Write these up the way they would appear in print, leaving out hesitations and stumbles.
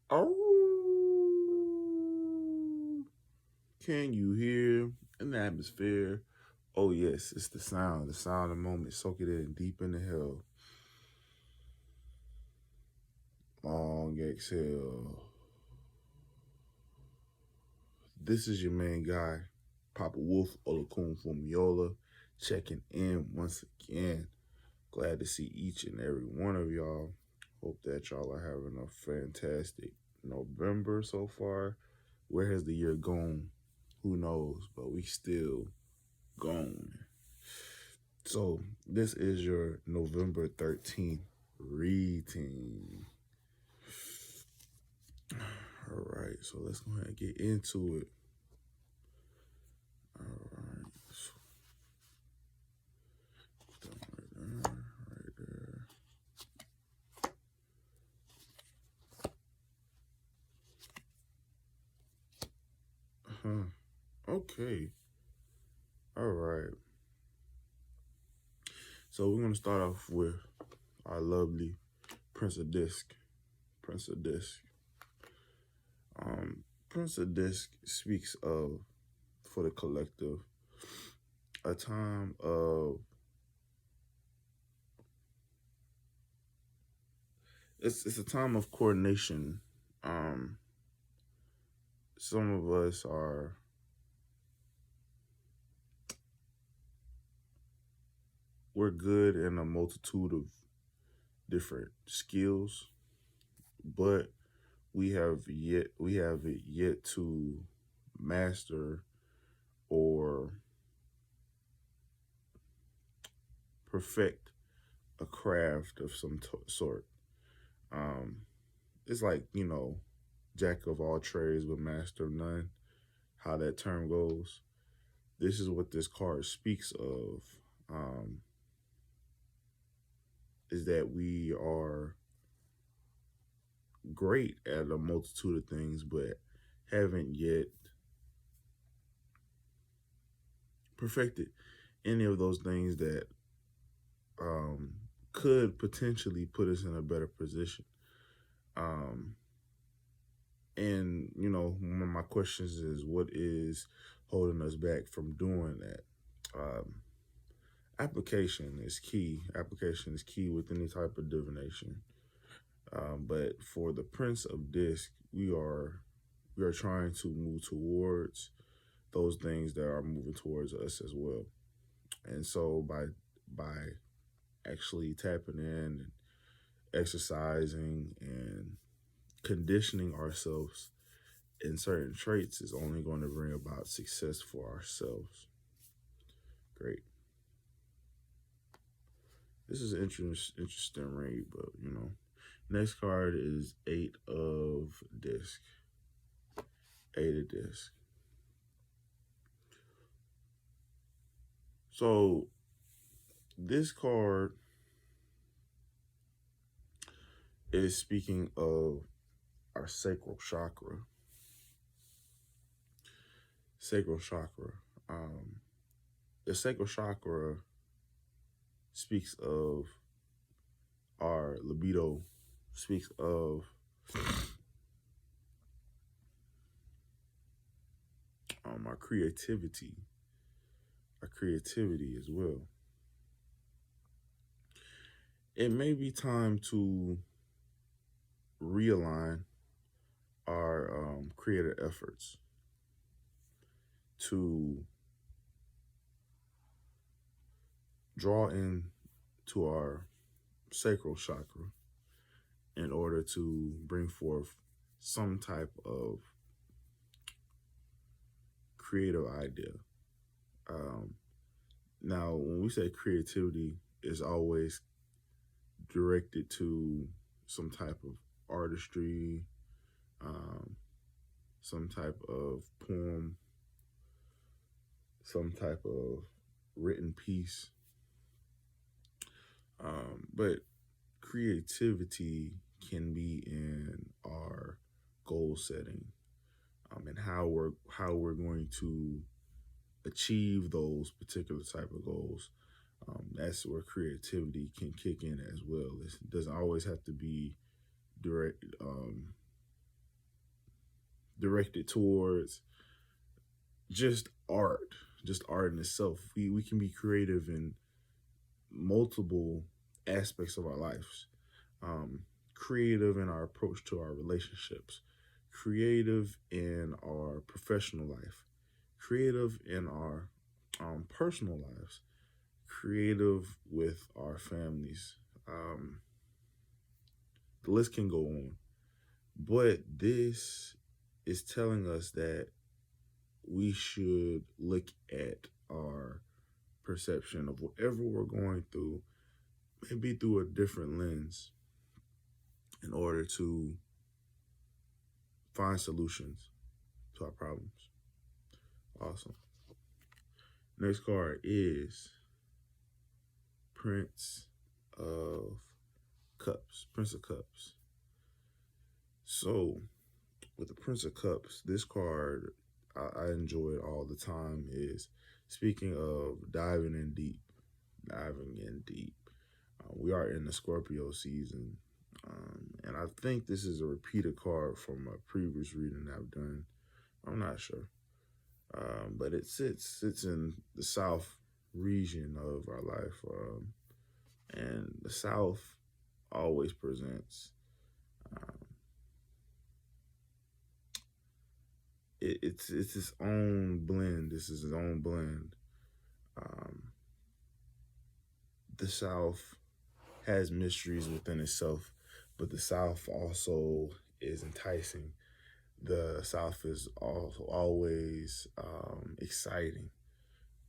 Oh, can you hear in the atmosphere? Oh yes, it's the sound of the moment. Soak it in deep in the hell. Long exhale. This is your main guy, Papa Wolf Olakun Fumiola, checking in once again. Glad to see each and every one of y'all. Hope that y'all are having a fantastic November so far. Where has the year gone? Who knows? But we still gone. So this is your November 13th reading. All right, so let's go ahead and get into it. All right. So, right there. Okay. All right. So we're gonna start off with our lovely Prince of Disc. Prince of Disc. Prince of Disc speaks of, for the collective, a time of it's a time of coordination. Um, some of us are we're good in a multitude of different skills, but we have it yet to master or perfect a craft of some sort. Um, it's like jack of all trades but master of none. How that term goes. This is what this card speaks of. Um, is that we are great at a multitude of things, but haven't yet perfected any of those things that um, could potentially put us in a better position. Um, and one of my questions is, what is holding us back from doing that? Um, application is key. Application is key with any type of divination. But for the Prince of Disc, we are trying to move towards those things that are moving towards us as well. And so by actually tapping in and exercising and conditioning ourselves in certain traits is only going to bring about success for ourselves. Great. This is an interesting read, but next card is Eight of Disc. Eight of Disc. So this card is speaking of our sacral chakra. Sacral chakra. Um, the sacral chakra speaks of our libido, speaks of our creativity as well. It may be time to realign our creative efforts to draw in to our sacral chakra in order to bring forth some type of creative idea. Um, Now, when we say creativity, is always directed to some type of artistry, um, some type of poem, some type of written piece. But creativity can be in our goal setting, and how we're going to achieve those particular type of goals. That's where creativity can kick in as well. It doesn't always have to be direct. directed towards just art in itself. We can be creative in multiple aspects of our lives. Um, Creative in our approach to our relationships, creative in our professional life, creative in our personal lives, creative with our families. The list can go on. But this is telling us that we should look at our perception of whatever we're going through, maybe through a different lens, in order to find solutions to our problems. Awesome. Next card is Prince of Cups. Prince of Cups. So, with the Prince of Cups, this card I enjoy it all the time. Is speaking of diving in deep. We are in the Scorpio season, and I think this is a repeated card from a previous reading I've done. I'm not sure, but it sits in the South region of our life, and the South always presents. It's its own blend. This is its own blend. The South has mysteries within itself, but the South also is enticing. The South is also always exciting.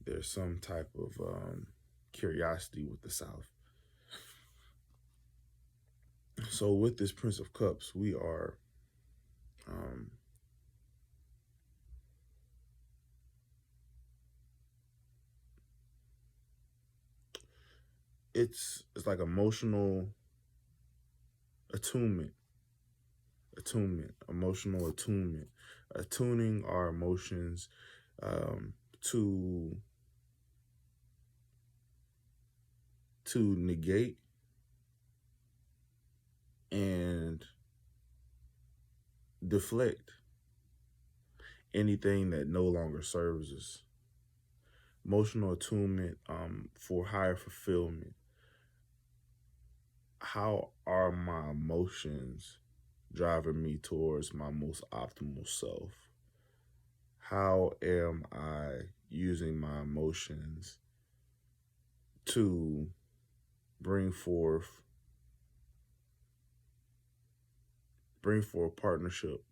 There's some type of curiosity with the South. So with this Prince of Cups, we are it's like emotional attunement, emotional attunement, attuning our emotions to negate and deflect anything that no longer serves us. Emotional attunement for higher fulfillment. How are my emotions driving me towards my most optimal self? How am I using my emotions to bring forth partnership,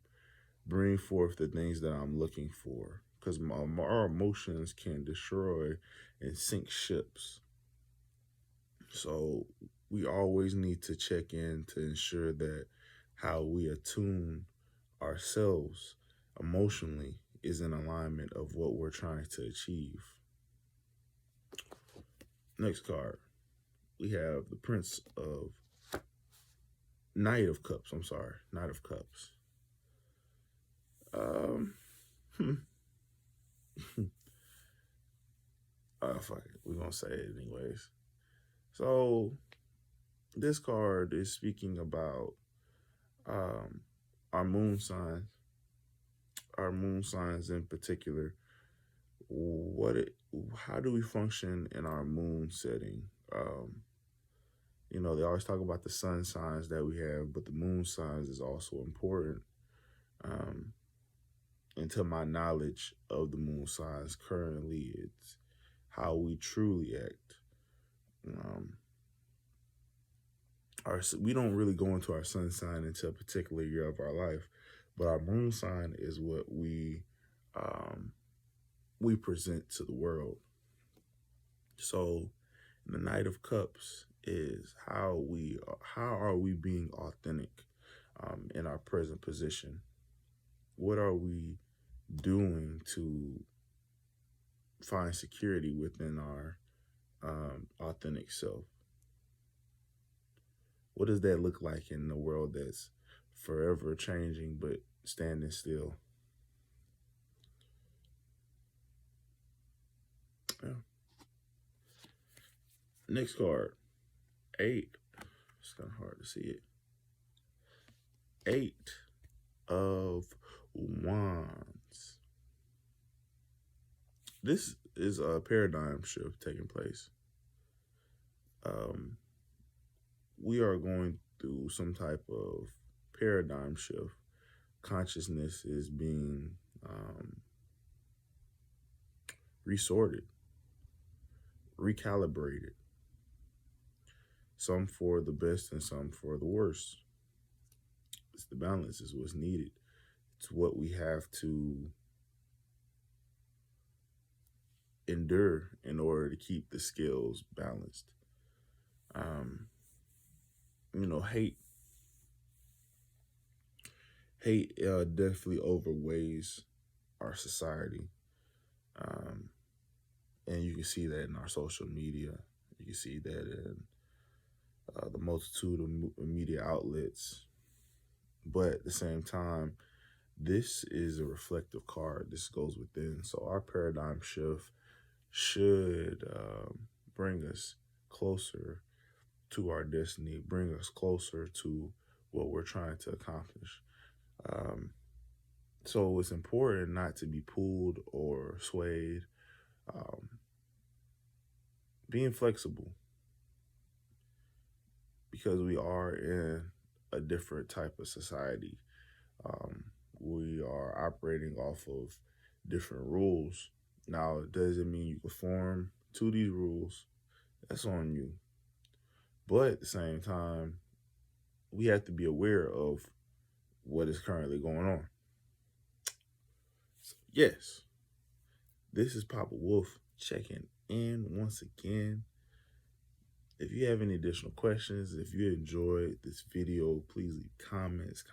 bring forth the things that I'm looking for? Because our emotions can destroy and sink ships. So we always need to check in to ensure that how we attune ourselves emotionally is in alignment of what we're trying to achieve. Next card, we have the Knight of Cups. Knight of Cups. Fuck it. We're going to say it anyways. So, this card is speaking about our moon signs. Our moon signs in particular. How do we function in our moon setting? They always talk about the sun signs that we have, but the moon signs is also important. And to my knowledge of the moon signs currently, it's how we truly act. We don't really go into our sun sign until a particular year of our life, but our moon sign is what we present to the world. So, the Knight of Cups is how are we being authentic in our present position? What are we doing to find security within our authentic self? What does that look like in a world that's forever changing but standing still? Yeah. Next card, 8. It's kind of hard to see it. 8 of Wands. This is a paradigm shift taking place. We are going through some type of paradigm shift. Consciousness is being resorted, recalibrated, some for the best and some for the worst. It's the balance is what's needed. It's what we have to endure in order to keep the scales balanced. Hate definitely overweighs our society. And you can see that in our social media. You can see that in the multitude of media outlets. But at the same time, this is a reflective card. This goes within. So our paradigm shift should bring us closer to our destiny, bring us closer to what we're trying to accomplish. So it's important not to be pulled or swayed. Being flexible, because we are in a different type of society. We are operating off of different rules. Now, it doesn't mean you conform to these rules. That's on you. But at the same time, we have to be aware of what is currently going on. So, yes, this is Papa Wolf checking in once again. If you have any additional questions, if you enjoyed this video, please leave comments.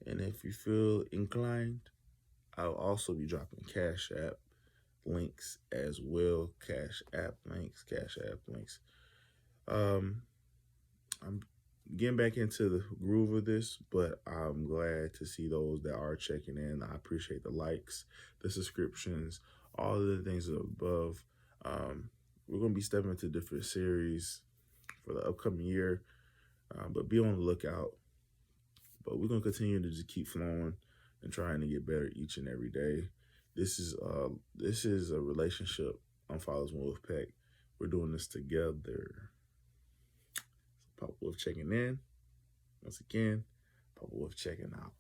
And if you feel inclined, I'll also be dropping Cash App links as well. Cash App links. I'm getting back into the groove of this, but I'm glad to see those that are checking in. I appreciate the likes, the subscriptions, all of the things above. We're going to be stepping into different series for the upcoming year, but be on the lookout. But we're going to continue to just keep flowing and trying to get better each and every day. This is a relationship on Fathers One Wolfpack. We're doing this together. Papa Wolf checking in. Once again, Papa Wolf checking out.